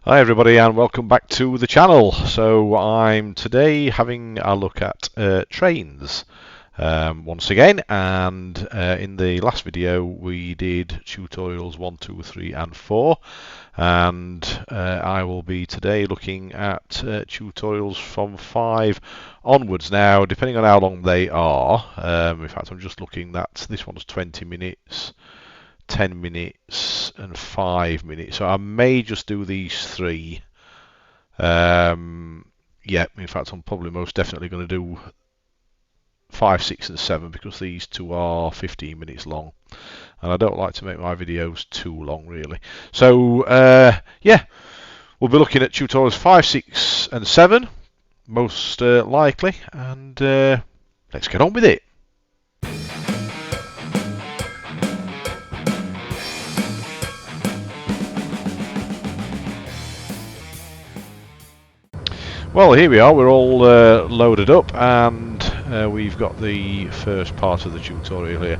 Hi everybody and welcome back to the channel. So I'm today having a look at trains once again, and in the last video we did tutorials 1, 2, 3 and 4, and I will be today looking at tutorials from 5 onwards. Now, depending on how long they are, in fact I'm just looking that this one's 20 minutes, 10 minutes and 5 minutes, so I may just do these 3. Yeah, in fact I'm probably most definitely going to do 5, 6 and 7 because these 2 are 15 minutes long and I don't like to make my videos too long really. So yeah, we'll be looking at tutorials 5, 6 and 7 most likely, and let's get on with it. Well, here we are, we're all loaded up, and we've got the first part of the tutorial here.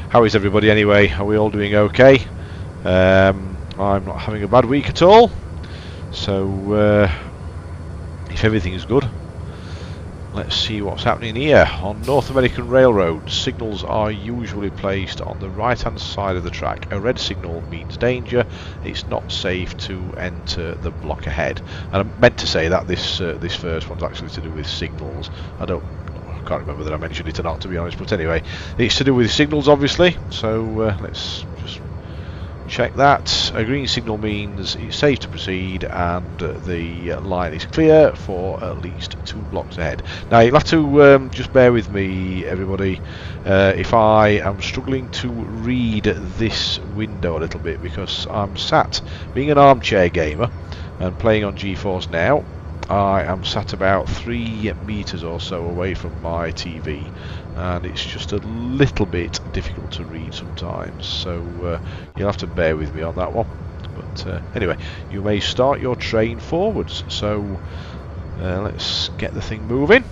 How is everybody anyway? Are we all doing okay? I'm not having a bad week at all, so if everything is good, let's see what's happening here. On North American railroads, signals are usually placed on the right hand side of the track. A red signal means danger. It's not safe to enter the block ahead. And I meant to say that this first one's actually to do with signals. I can't remember that I mentioned it or not, to be honest, but anyway, it's to do with signals obviously, so let's just check that. A green signal means it's safe to proceed and the line is clear for at least 2 blocks ahead. Now you'll have to just bear with me everybody if I am struggling to read this window a little bit, because I'm sat, being an armchair gamer and playing on Geforce now, I am sat about 3 meters or so away from my TV, and it's just a little bit difficult to read sometimes, so you'll have to bear with me on that one. But anyway, you may start your train forwards, so let's get the thing moving.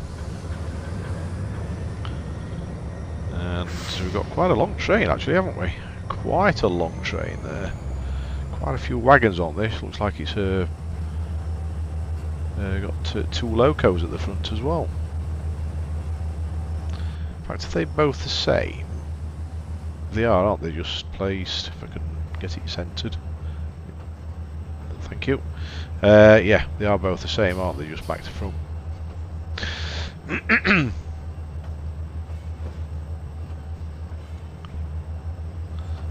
And we've got quite a long train actually, haven't we? Quite a long train there. Quite a few wagons on this. Looks like it's got 2 locos at the front as well. In fact, are they both the same? They are, aren't they? Just placed, if I can get it centered. Thank you. Yeah, they are both the same, aren't they? Just back to front.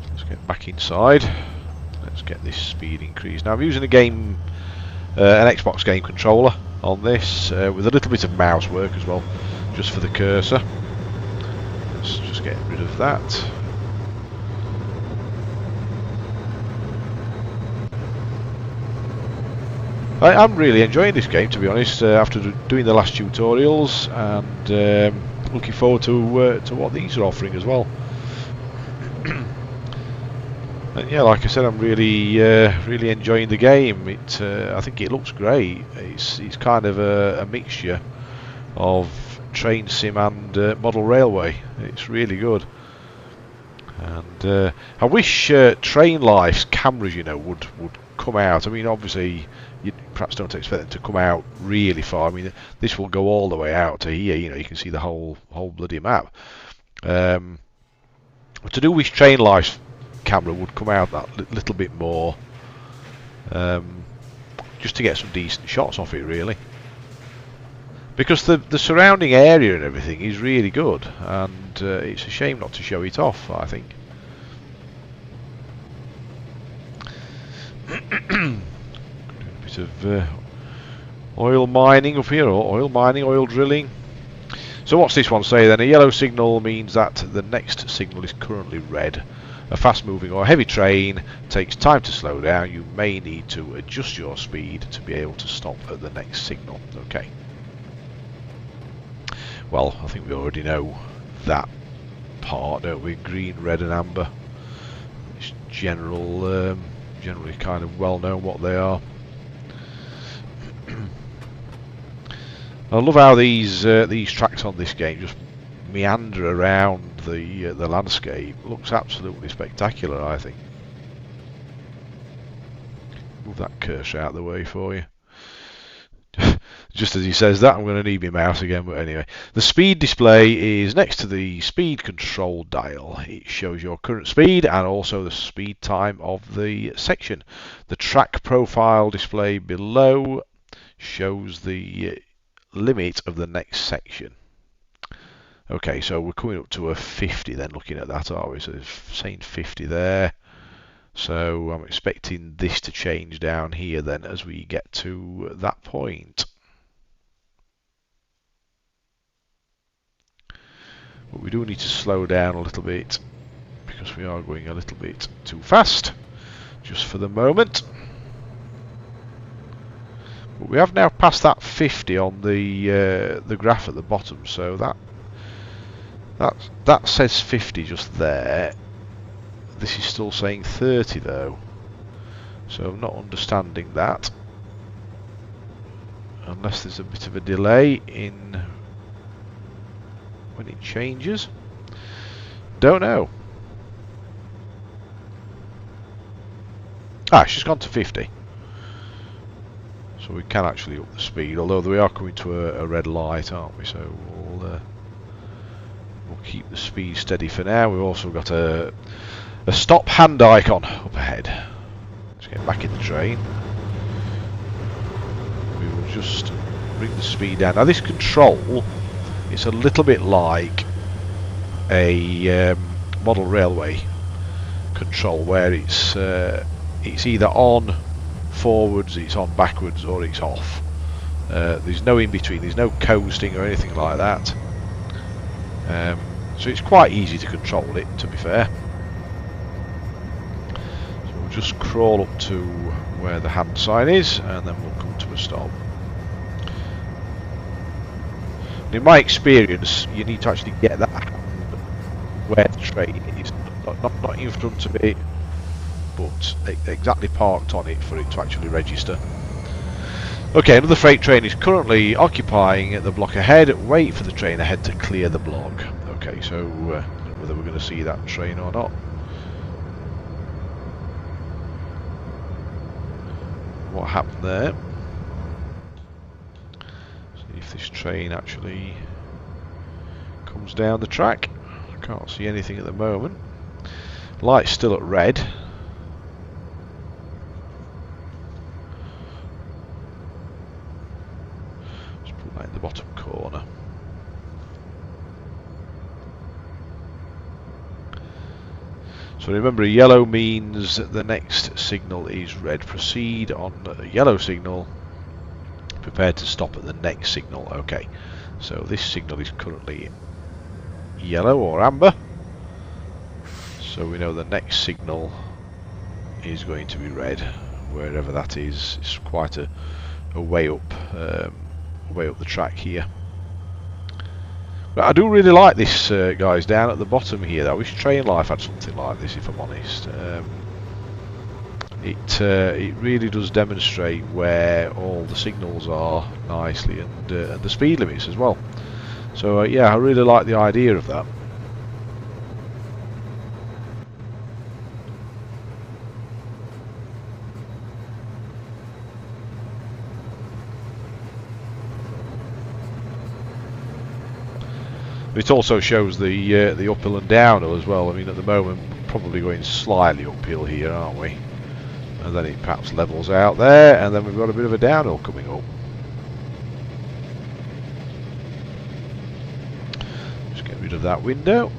Let's get back inside. Let's get this speed increased. Now I'm using an Xbox game controller on this with a little bit of mouse work as well, just for the cursor. Let's just get rid of that. I'm really enjoying this game, to be honest, after doing the last tutorials, and looking forward to what these are offering as well. And yeah, like I said, I'm really enjoying the game. I think it looks great. It's kind of a mixture of train sim and model railway. It's really good. And I wish Train Life's cameras, you know, would come out. I mean, obviously, you perhaps don't expect them to come out really far. I mean, this will go all the way out to here. You know, you can see the whole bloody map. But to do wish Train Life's camera would come out that little bit more, just to get some decent shots off it really, because the surrounding area and everything is really good, and it's a shame not to show it off, I think. A bit of oil mining up here, or oil mining, oil drilling. So what's this one say then? A yellow signal means that the next signal is currently red. A fast-moving or heavy train takes time to slow down. You may need to adjust your speed to be able to stop at the next signal. Okay. Well, I think we already know that part, don't we? Green, red and amber. It's generally kind of well known what they are. I love how these tracks on this game just meander around the landscape. Looks absolutely spectacular, I think. move that cursor out of the way for you. Just as he says that, I'm going to need my mouse again, but anyway. The speed display is next to the speed control dial. It shows your current speed and also the speed time of the section. The track profile display below shows the limit of the next section. Okay, so we're coming up to a 50 then, looking at that, are we? So it's saying 50 there. So I'm expecting this to change down here then as we get to that point. But we do need to slow down a little bit because we are going a little bit too fast, just for the moment. But we have now passed that 50 on the graph at the bottom, so that says 50 just there. This is still saying 30 though, so I'm not understanding that, unless there's a bit of a delay in when it changes. Don't know. Ah, she's gone to 50, so we can actually up the speed, although we are coming to a red light, aren't we? So we'll keep the speed steady for now. We've also got a stop hand icon up ahead. Let's get back in the train. We will just bring the speed down. Now this control, it's a little bit like a model railway control, where it's either on forwards, it's on backwards, or it's off. There's no in between. There's no coasting or anything like that. So it's quite easy to control it, to be fair. Just crawl up to where the hand sign is and then we'll come to a stop. In my experience, you need to actually get that hand where the train is, not in front of it, but exactly parked on it for it to actually register. Okay, another freight train is currently occupying the block ahead. Wait for the train ahead to clear the block. Okay, so whether we're going to see that train or not. What happened there? See if this train actually comes down the track. I can't see anything at the moment. Light's still at red. Just put that in the bottom corner. So remember, yellow means the next signal is red. Proceed on a yellow signal. Prepare to stop at the next signal. Okay, so this signal is currently yellow or amber. So we know the next signal is going to be red, wherever that is. It's quite a way up the track here. But I do really like this, guys, down at the bottom here. I wish Train Life had something like this, if I'm honest. It really does demonstrate where all the signals are nicely, and the speed limits as well. So yeah, I really like the idea of that. It also shows the uphill and downhill as well. I mean, at the moment, probably going slightly uphill here, aren't we? And then it perhaps levels out there, and then we've got a bit of a downhill coming up. Just get rid of that window.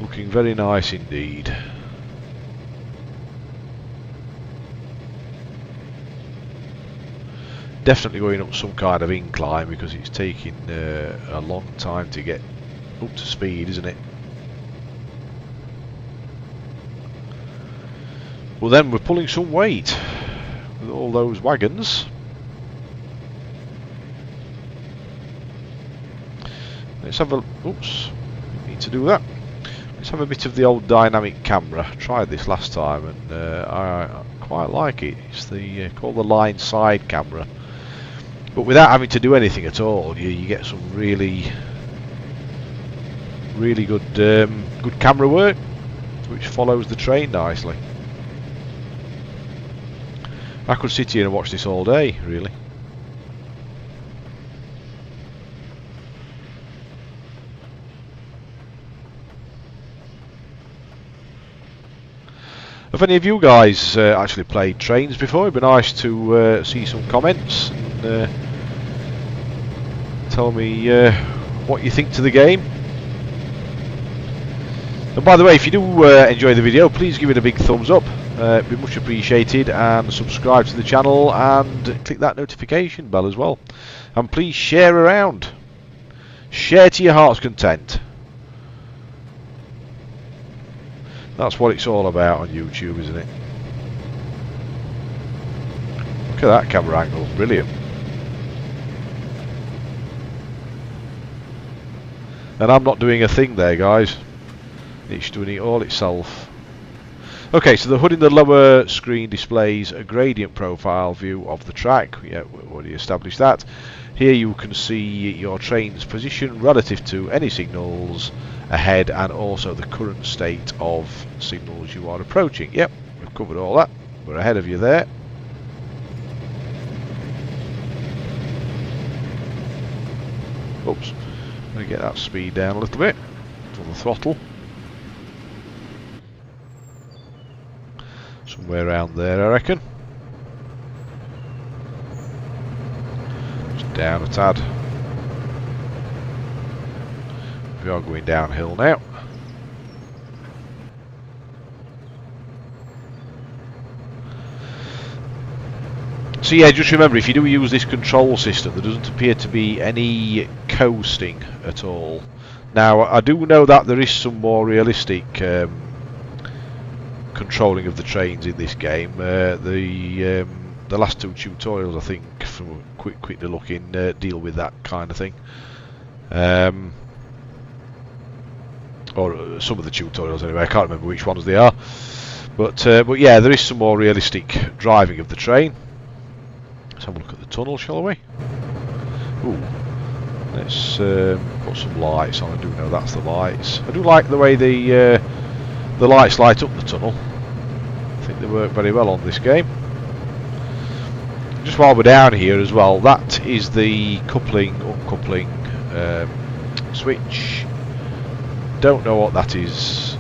Looking very nice indeed. Definitely going up some kind of incline because it's taking a long time to get up to speed, isn't it? Well, then we're pulling some weight with all those wagons. Let's have a... oops, we need to do that. Let's have a bit of the old dynamic camera. I tried this last time and quite like it. It's the called the line side camera, but without having to do anything at all, you get some really good good camera work, which follows the train nicely. I could sit here and watch this all day, really. Have any of you guys actually played Trainz before? It'd be nice to see some comments and tell me what you think to the game. And by the way, if you do enjoy the video, please give it a big thumbs up. It'd be much appreciated, and subscribe to the channel and click that notification bell as well. And please share around. Share to your heart's content. That's what it's all about on YouTube, isn't it? Look at that camera angle, brilliant. And I'm not doing a thing there, guys. It's doing it all itself. Okay, so the hood in the lower screen displays a gradient profile view of the track. Yeah, we already established that. Here you can see your train's position relative to any signals ahead, and also the current state of signals you are approaching. Yep, we've covered all that. We're ahead of you there. Oops, I'm going to get that speed down a little bit on the throttle. Somewhere around there, I reckon. Just down a tad. We are going downhill now. So yeah, just remember, if you do use this control system, there doesn't appear to be any coasting at all. Now, I do know that there is some more realistic controlling of the trains in this game. The last two tutorials, I think, from quickly looking, deal with that kind of thing. Or some of the tutorials anyway, I can't remember which ones they are, but yeah, there is some more realistic driving of the train. Let's have a look at the tunnel, shall we? Ooh, let's put some lights on. I do know that's the lights. I do like the way the lights light up the tunnel. I think they work very well on this game. Just while we're down here as well, that is the coupling, uncoupling switch. Don't know what that is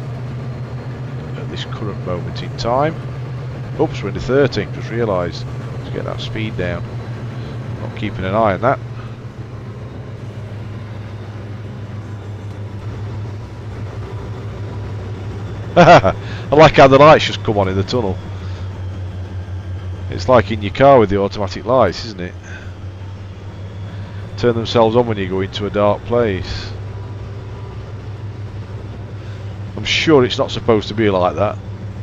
at this current moment in time. Oops, we're into 30, just realised. Let's get that speed down. Not keeping an eye on that. I like how the lights just come on in the tunnel. It's like in your car with the automatic lights, isn't it? Turn themselves on when you go into a dark place. I'm sure it's not supposed to be like that,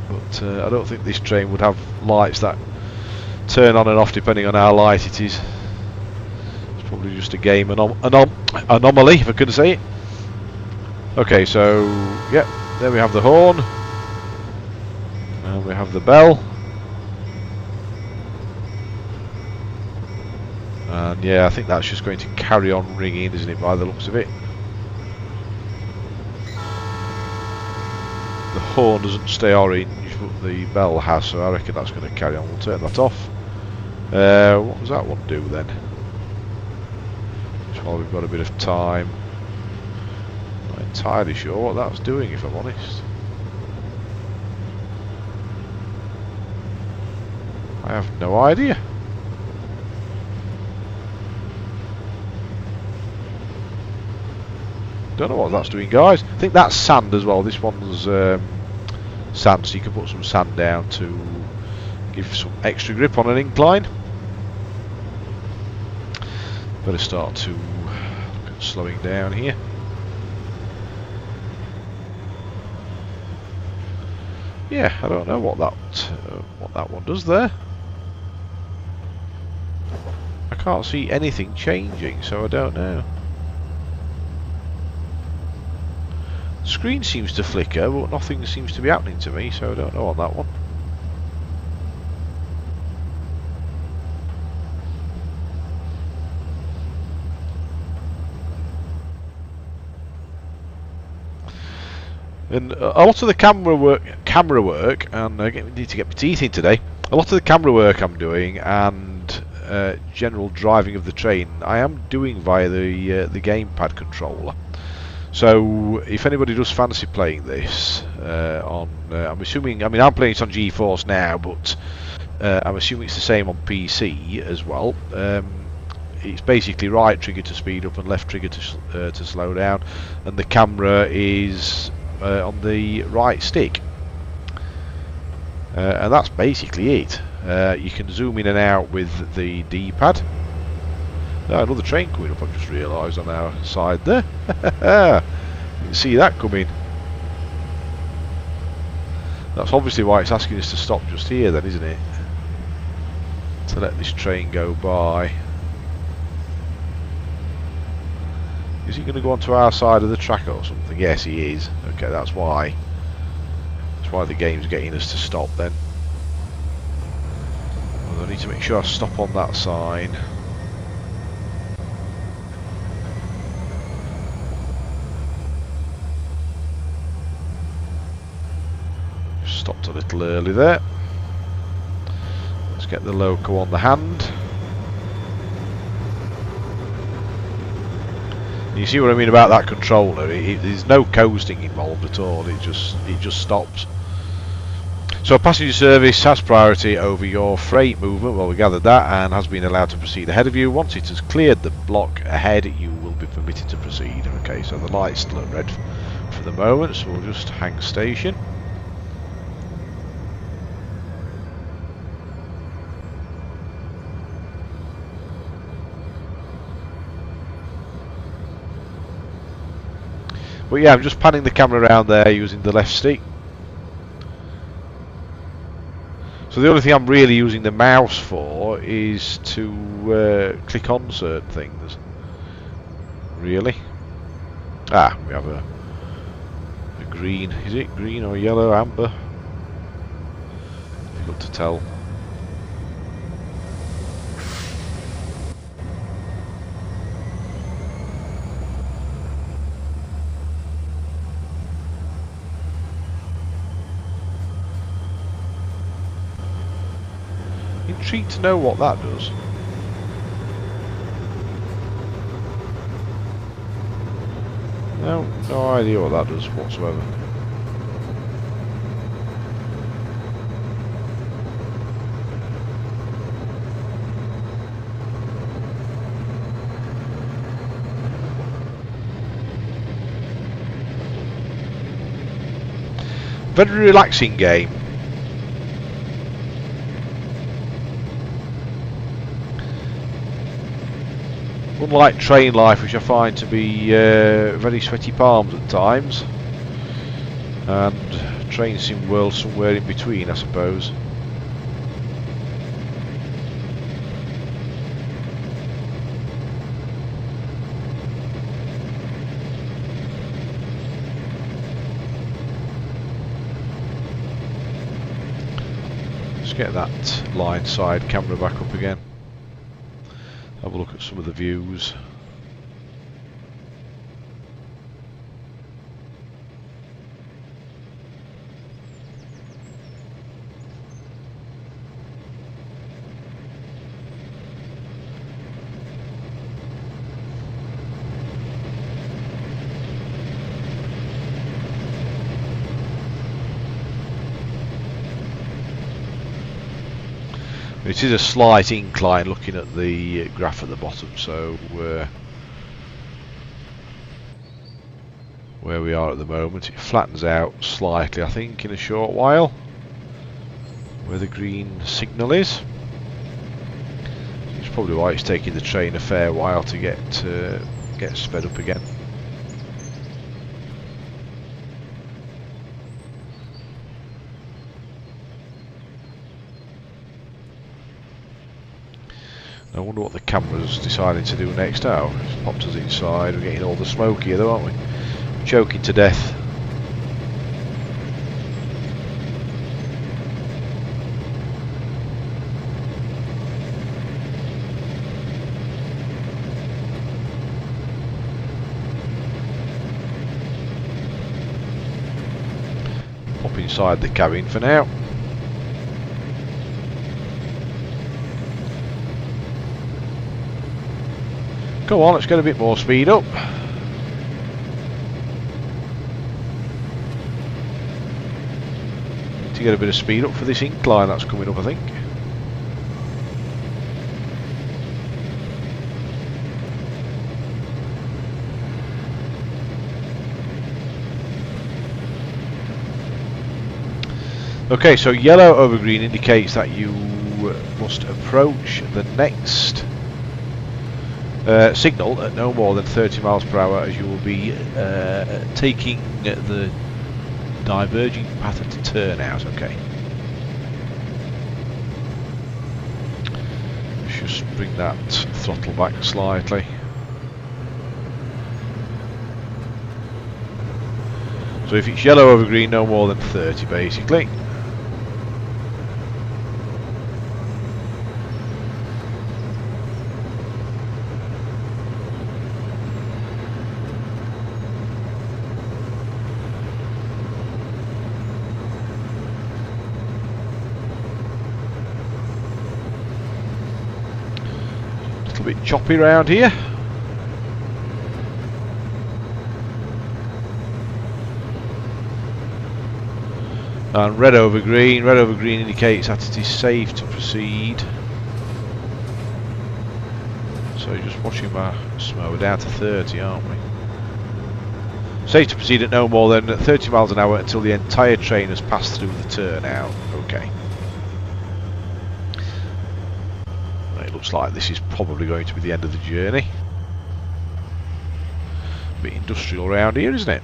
but I don't think this train would have lights that turn on and off depending on how light it is. It's probably just a game anomaly, if I could say it. Okay, so yeah, there we have the horn, and we have the bell, and yeah, I think that's just going to carry on ringing, isn't it, by the looks of it. The horn doesn't stay orange, but the bell has, so I reckon that's going to carry on. We'll turn that off. What does that one do then? Just while we've got a bit of time. Not entirely sure what that's doing, if I'm honest. I have no idea. Don't know what that's doing, guys. I think that's sand as well. This one's sand, so you can put some sand down to give some extra grip on an incline. Better start to look at slowing down here. Yeah, I don't know what that one does there. I can't see anything changing, so I don't know. Screen seems to flicker, but nothing seems to be happening to me, so I don't know on that one. And a lot of the camera work, and I need to get my teeth in today. A lot of the camera work I'm doing and general driving of the train, I am doing via the gamepad controller. So if anybody does fancy playing this I'm assuming, I mean, I'm playing it on Geforce now, but I'm assuming it's the same on PC as well. It's basically right trigger to speed up and left trigger to slow down, and the camera is on the right stick, and that's basically it. You can zoom in and out with the D-pad. Oh, another train coming up, I've just realised on our side there. You can see that coming. That's obviously why it's asking us to stop just here then, isn't it? To let this train go by. Is he going to go onto our side of the track or something? Yes, he is. Okay, that's why. That's why the game's getting us to stop then. Well, I need to make sure I stop on that side. Stopped a little early there. Let's get the loco on the hand. You see what I mean about that controller? There's no coasting involved at all. It just stops. So passenger service has priority over your freight movement. Well, we gathered that, and has been allowed to proceed ahead of you. Once it has cleared the block ahead, you will be permitted to proceed. Okay, so the light's still at red for the moment, so we'll just hang station. But yeah, I'm just panning the camera around there using the left stick. So the only thing I'm really using the mouse for is to click on certain things. Really? Ah, we have a green. Is it green or yellow, amber? Difficult to tell. Intrigued to know what that does. No idea what that does whatsoever. Very relaxing game. Unlike Train Life, which I find to be very sweaty palms at times, and Train Sim World somewhere in between, I suppose. Let's get that line side camera back up again. Have a look at some of the views. It is a slight incline looking at the graph at the bottom, so where we are at the moment, it flattens out slightly, I think, in a short while, where the green signal is. It's probably why it's taking the train a fair while to get sped up again. I wonder what the camera's deciding to do next. Oh, it's popped us inside. We're getting all the smoke here though, aren't we? Choking to death. inside the cabin for now. Come on, let's get a bit more speed up. Need to get a bit of speed up for this incline that's coming up, I think. Okay, so yellow over green indicates that you must approach the next signal at no more than 30 miles per hour, as you will be taking the diverging path to turn out. Okay. Let's just bring that throttle back slightly. So if it's yellow over green, no more than 30 basically. A bit choppy around here. And red over green indicates that it is safe to proceed. So just watching my smoke, we're down to 30, aren't we? Safe to proceed at no more than 30 miles an hour until the entire train has passed through the turnout. Okay. It looks like this is probably going to be the end of the journey. A bit industrial around here, isn't it?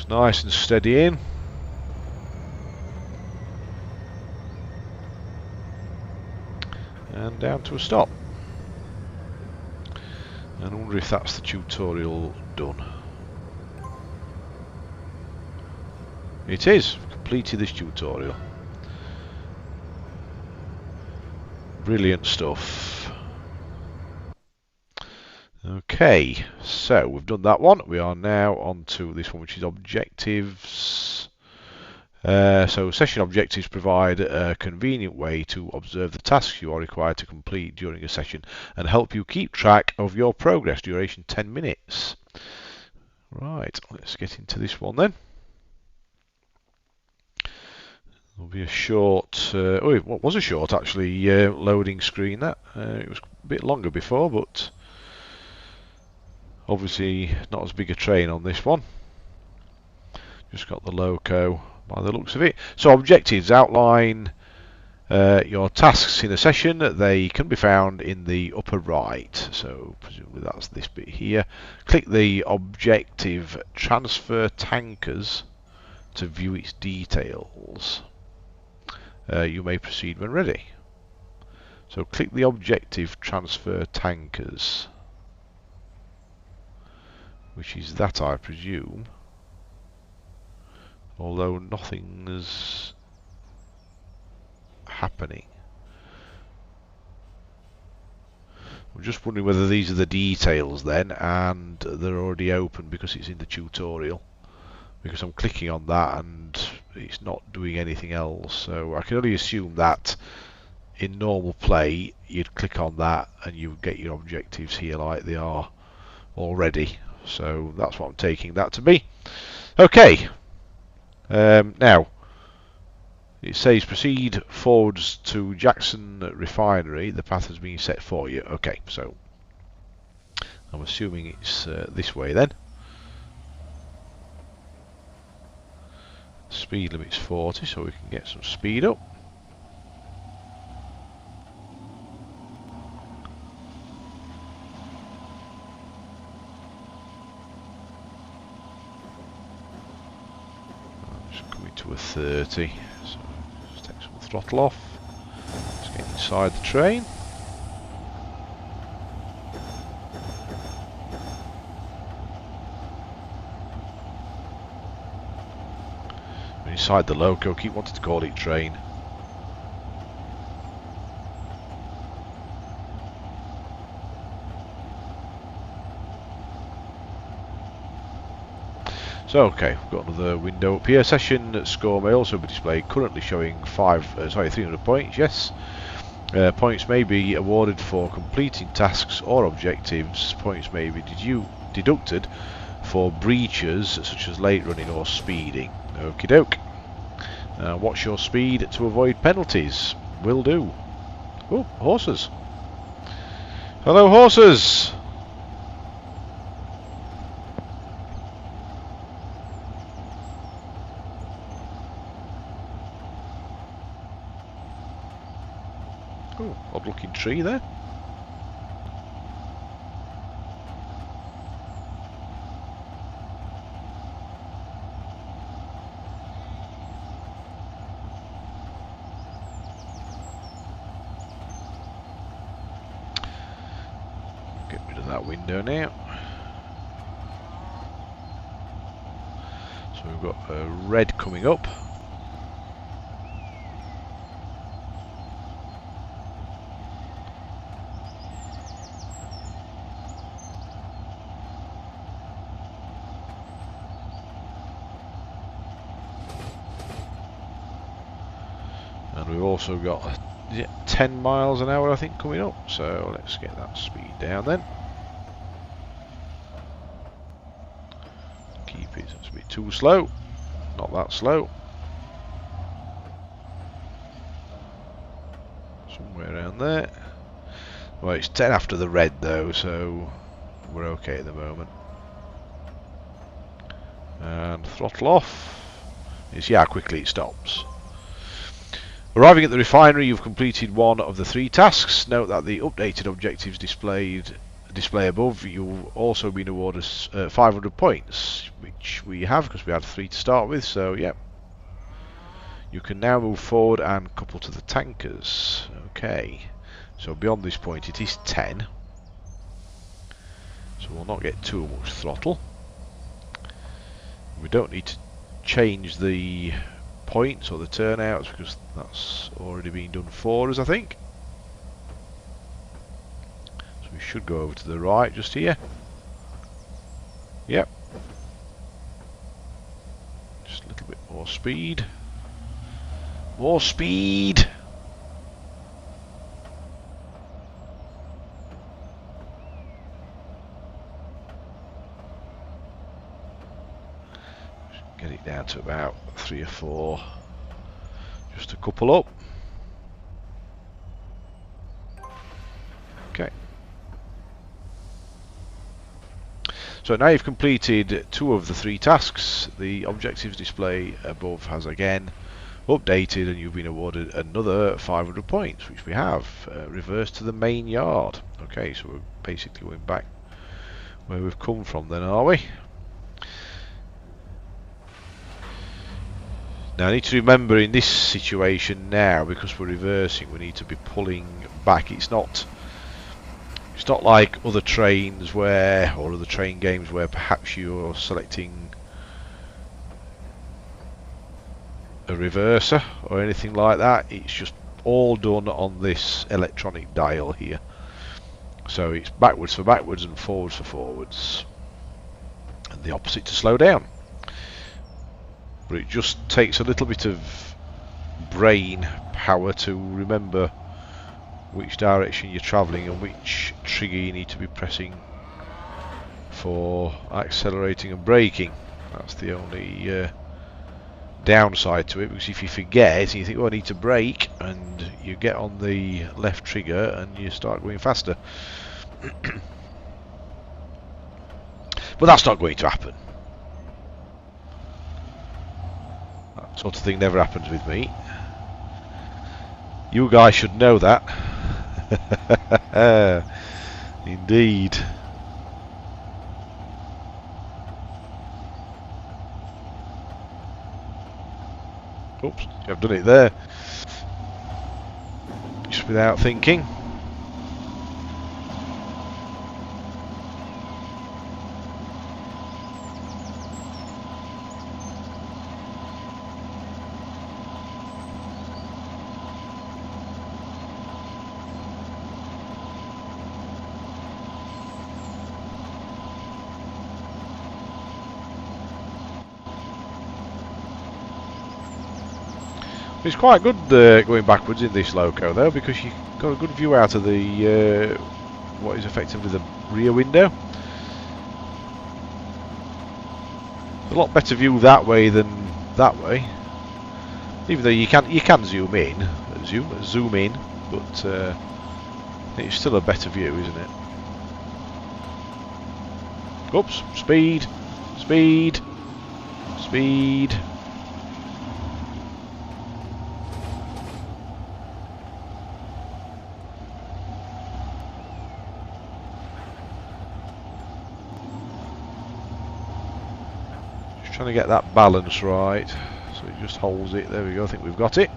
Nice and steady in. And down to a stop. And I wonder if that's the tutorial done. It is. Completed this tutorial. Brilliant stuff. Okay, so we've done that one. We are now on to this one, which is objectives. So session objectives provide a convenient way to observe the tasks you are required to complete during a session and help you keep track of your progress. Duration 10 minutes. Right, let's get into this one then. There'll be a short, oh, it was a short actually, loading screen that. It was a bit longer before, but obviously not as big a train on this one. Just got the loco by the looks of it. So objectives outline your tasks in a session. They can be found in the upper right. So presumably that's this bit here. Click the objective transfer tankers to view its details. You may proceed when ready. So click the objective transfer tankers, which is that, I presume, although nothing's happening. I'm just wondering whether these are the details then, and they're already open because it's in the tutorial, because I'm clicking on that and it's not doing anything else. So I can only assume that in normal play you'd click on that and you get your objectives here like they are already. So that's what I'm taking that to be. Okay, now it says proceed forwards to Jackson Refinery. The path has been set for you. Okay, so I'm assuming it's this way then. Speed limit's 40, so we can get some speed up. to a 30. So let's take some throttle off. Let's get inside the train. We're inside the loco. Keep wanting to call it train. So okay, we've got another window up here. Session score may also be displayed. Currently showing 300 points. Yes, points may be awarded for completing tasks or objectives. Points may be deducted for breaches such as late running or speeding. Okie doke. What's your speed to avoid penalties? Will do. Oh, horses. Hello, horses. Oh, odd looking tree there. Get rid of that window now. So we've got a red coming up. And we've also got 10 miles an hour, I think, coming up. So let's get that speed down then. Keep it, it's a bit too slow. Not that slow. Somewhere around there. Well, it's 10 after the red though, so we're okay at the moment. And throttle off. You see how quickly it stops. Arriving at the refinery, you've completed one of the 3 tasks. Note that the updated objectives display above. You've also been awarded 500 points, which we have because we had 3 to start with. So, yeah. You can now move forward and couple to the tankers. Okay. So beyond this point, it is 10. So we'll not get too much throttle. We don't need to change the points or the turnouts because that's already been done for us, I think. So we should go over to the right just here. Yep. Just a little bit more speed. More speed! Get it down to about 3 or 4. Just a couple up. Okay. So now you've completed 2 of the 3 tasks. The objectives display above has again updated and you've been awarded another 500 points, which we have. Reverse to the main yard. Okay, so we're basically going back where we've come from then, are we? Now I need to remember in this situation now, because we're reversing, we need to be pulling back. It's not like other trains where, or other train games where perhaps you're selecting a reverser or anything like that. It's just all done on this electronic dial here. So it's backwards for backwards and forwards for forwards. And the opposite to slow down. But it just takes a little bit of brain power to remember which direction you're travelling and which trigger you need to be pressing for accelerating and braking. That's the only downside to it, because if you forget and you think, oh, I need to brake, and you get on the left trigger and you start going faster. But that's not going to happen. That sort of thing never happens with me. You guys should know that. Indeed. Oops, I've done it there. Just without thinking. It's quite good going backwards in this loco though, because you've got a good view out of the what is effectively the rear window. A lot better view that way than that way. Even though you can zoom in, zoom in, but it's still a better view, isn't it? Oops! Speed, speed, speed. Trying to get that balance right, so it just holds it. There we go. I think we've got it.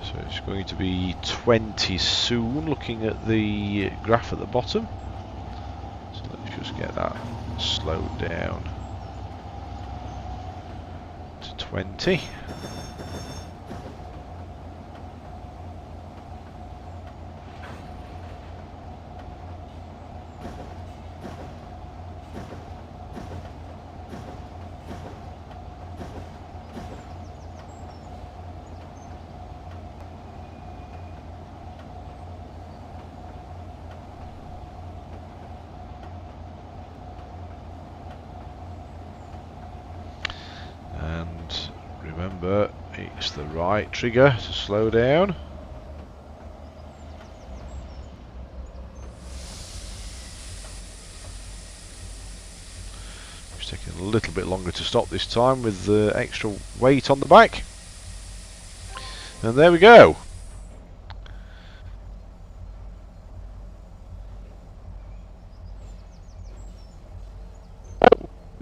So it's going to be 20 soon, looking at the graph at the bottom. So let's just get that slowed down to 20. Remember, it's the right trigger to slow down. It's taking a little bit longer to stop this time with the extra weight on the back. And there we go.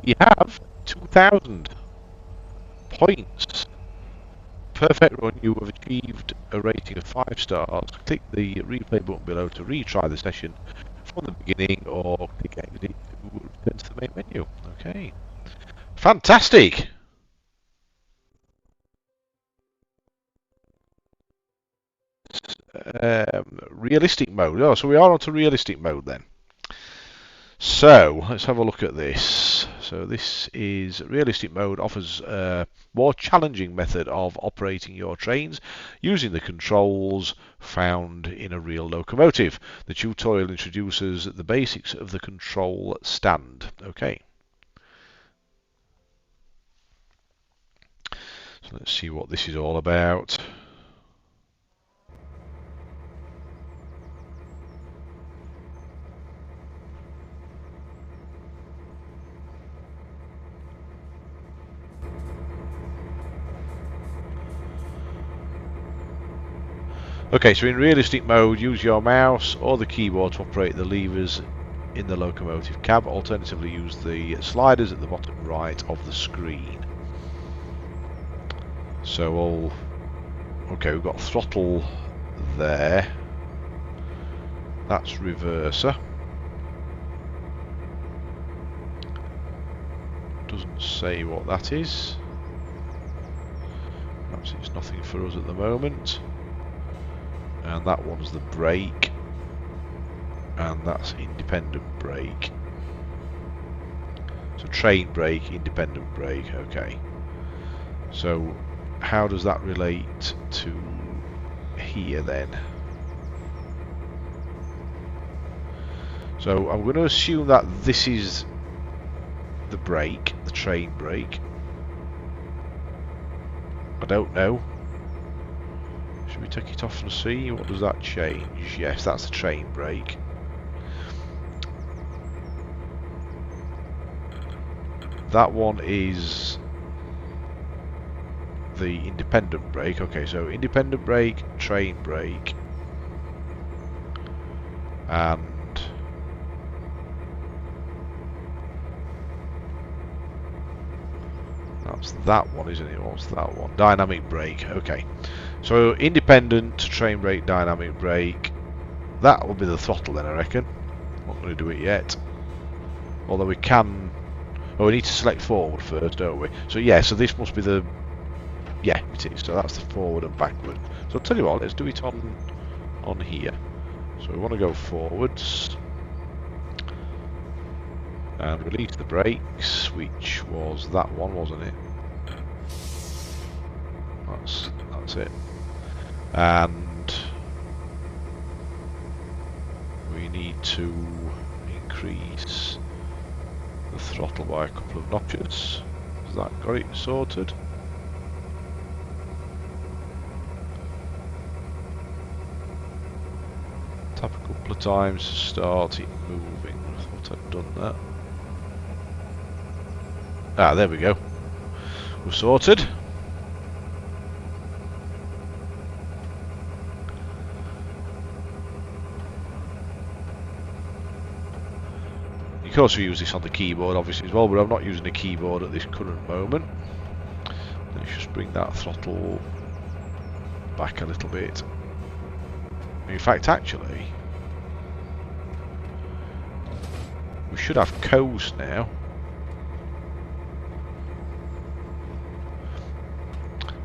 We have 2,000 points. Perfect run. You have achieved a rating of 5 stars. Click the replay button below to retry the session from the beginning, or click exit to return to the main menu. Okay. Fantastic! Realistic mode. Oh, so we are onto realistic mode then. So let's have a look at this. So this is realistic mode, offers a more challenging method of operating your trains using the controls found in a real locomotive. The tutorial introduces the basics of the control stand. Okay. So let's see what this is all about. Okay, so in realistic mode, use your mouse or the keyboard to operate the levers in the locomotive cab. Alternatively, use the sliders at the bottom right of the screen. So okay, we've got throttle there. That's reverser. Doesn't say what that is. Perhaps it's nothing for us at the moment. And that one's the brake, and that's independent brake. So train brake, independent brake. Okay. So how does that relate to here then? So I'm going to assume that this is the brake, the train brake. I don't know. Should we take it off and see? What does that change? Yes, that's the train brake. That one is the independent brake. Okay, so independent brake, train brake, and That's that one, isn't it? What's that one? Dynamic brake. Okay. So independent train brake, dynamic brake. That will be the throttle then, I reckon. Not going to do it yet. Although we can... Oh, we need to select forward first, don't we? So yeah, so this must be the... Yeah, it is. So that's the forward and backward. So I'll tell you what, let's do it on here. So we want to go forwards. And release the brakes, which was that one, wasn't it? That's it. And we need to increase the throttle by a couple of notches. Has that got it sorted? Tap a couple of times to start it moving. I thought I'd done that. Ah, there we go. We're sorted. You can also use this on the keyboard obviously as well, but I'm not using the keyboard at this current moment. Let's just bring that throttle back a little bit. In fact, actually, we should have coast now.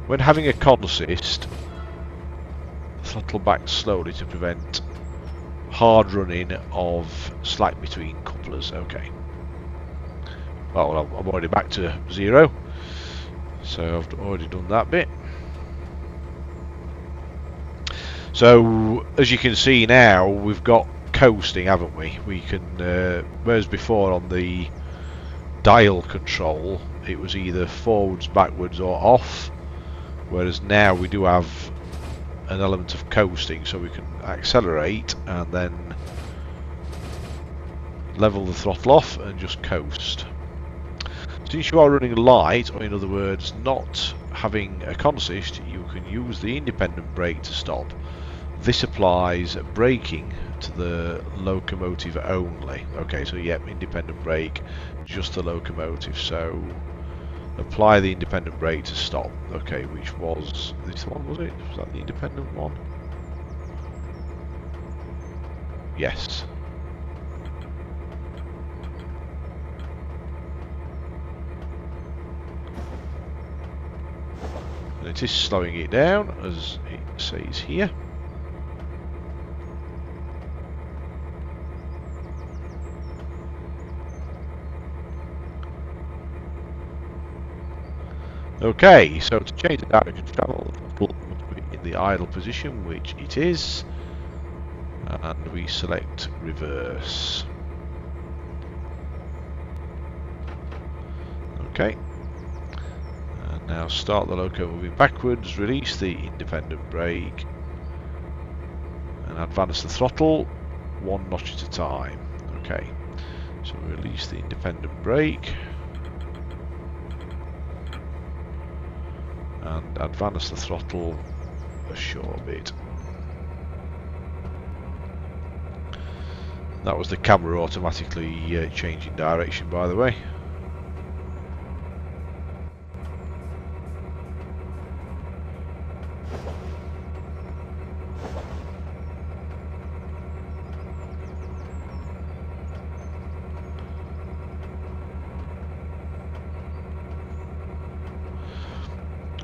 When having a consist, throttle back slowly to prevent hard running of slack between couplers. Okay. Well, I'm already back to 0, so I've already done that bit. So as you can see now, we've got coasting, haven't we? We can, whereas before on the dial control, it was either forwards, backwards, or off. Whereas now we do have an element of coasting, so we can accelerate and then level the throttle off and just coast. Since you are running light, or in other words not having a consist, you can use the independent brake to stop. This applies braking to the locomotive only. Okay, so yep, independent brake, just the locomotive. So apply the independent brake to stop. Okay, which was this one, was it? Was that the independent one? Yes. And it is slowing it down, as it says here. Okay, so to change the direction of travel, the throttle must be in the idle position, which it is, and we select reverse. Okay, and now start the loco moving backwards, release the independent brake, and advance the throttle 1 notch at a time. Okay, so release the independent brake. And advance the throttle a short bit. That was the camera automatically changing direction, by the way.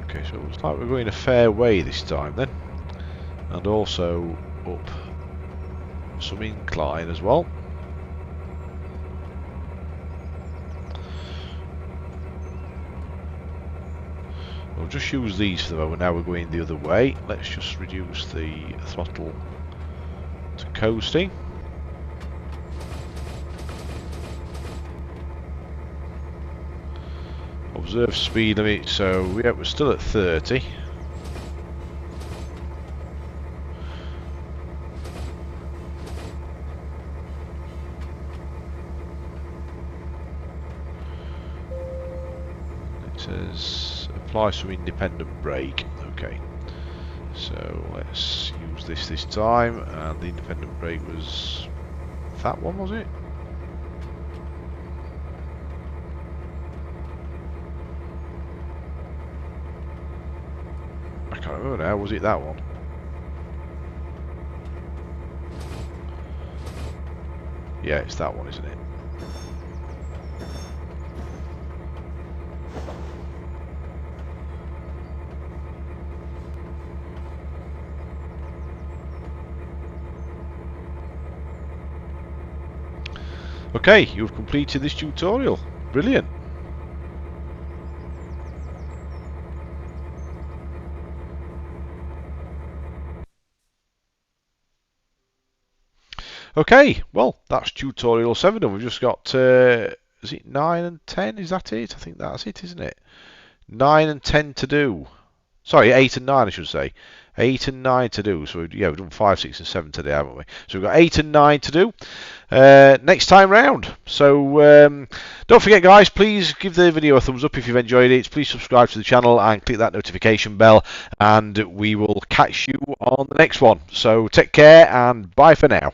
Okay, so it looks like we're going a fair way this time then, and also up some incline as well. We'll just use these for the moment. Now we're going the other way. Let's just reduce the throttle to coasting. Observe speed limit, so yeah, we're still at 30. It says apply some independent brake. Okay, so let's use this time, and the independent brake was that one, was it? can't remember now. Was it that one? Yeah, it's that one, isn't it? Okay, you've completed this tutorial. Brilliant. Okay, well, that's tutorial 7, and we've just got, is it 9 and 10? Is that it? I think that's it, isn't it? 9 and 10 to do. Sorry, 8 and 9, I should say. 8 and 9 to do. So, yeah, we've done 5, 6, and 7 today, haven't we? So, we've got 8 and 9 to do next time round. So, don't forget, guys, please give the video a thumbs up if you've enjoyed it. Please subscribe to the channel and click that notification bell. And we will catch you on the next one. So, take care and bye for now.